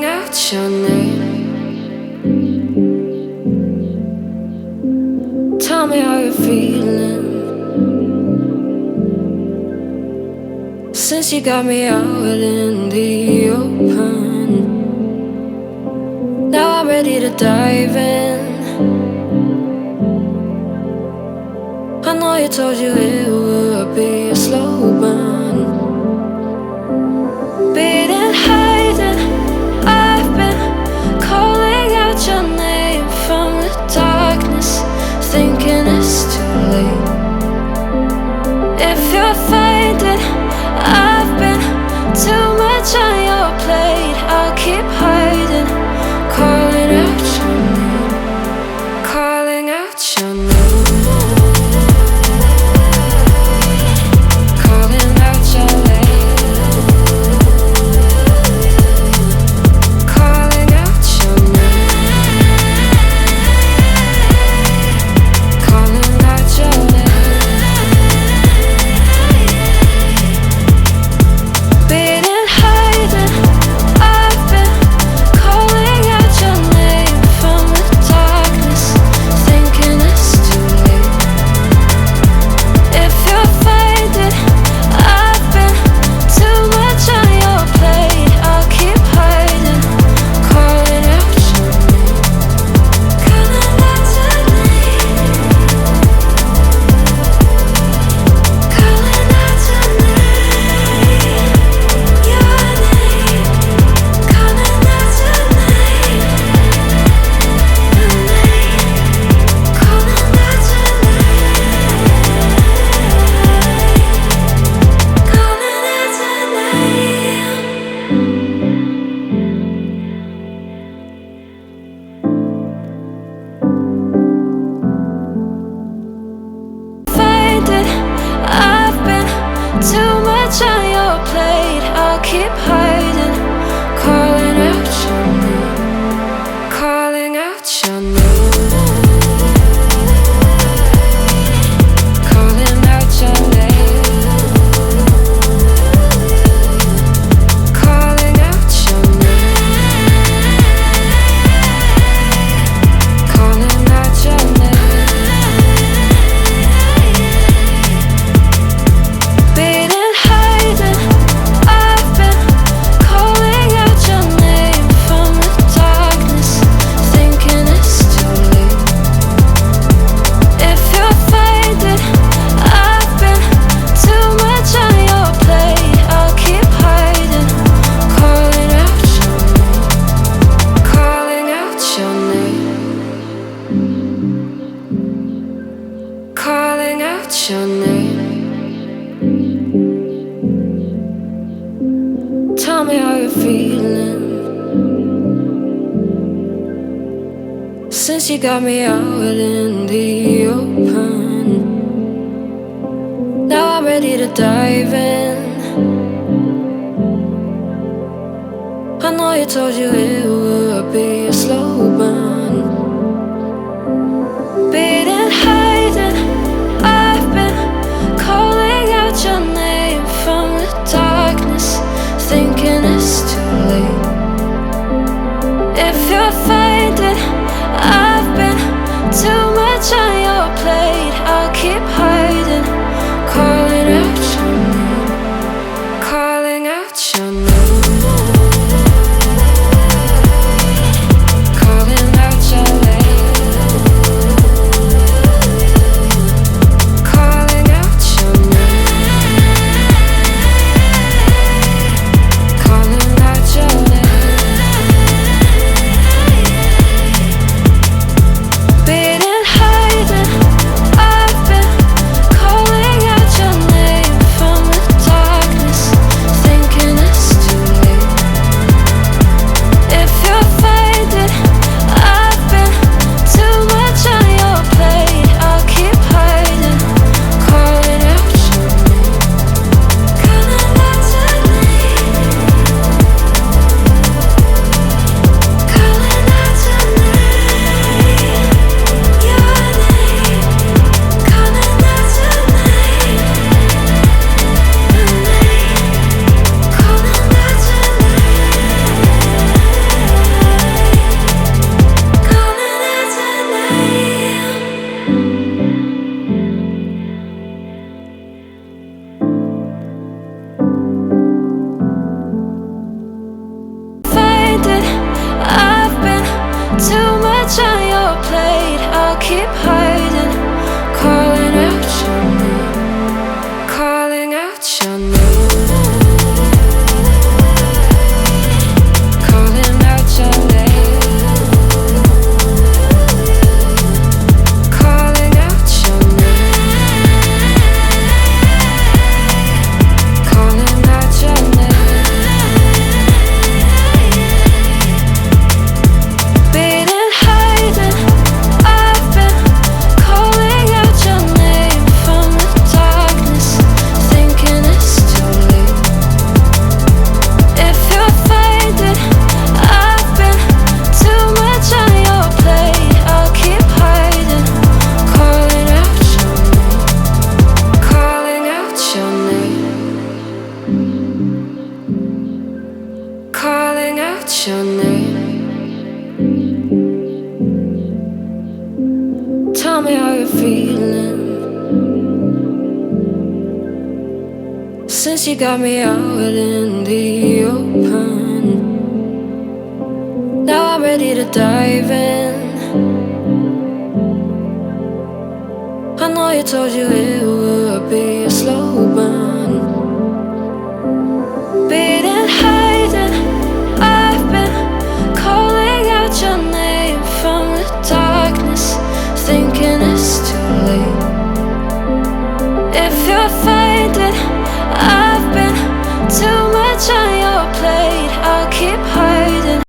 out your name. Tell me how you're feeling. Since you got me out in the open, now I'm ready to dive in. I know you told you it would be a slow burn. Beating, hiding, I've been calling out your name from the darkness, thinking it's too late. If you're faded, I've been too much on your plate. I'll keep hiding, calling out your name, calling out your name. Your name. Tell me how you're feeling. Since you got me out in the open, now I'm ready to dive in. I know you told you it would be a slow burn. Beating, hiding, I've been calling out your name from the darkness, thinking it's too late. If you're faded, I've been too much on your plate. I'll keep hiding, calling out your name, calling out your name. out your name. Tell me how you're feeling since you got me out in the open. Now I'm ready to dive in. I know you told you it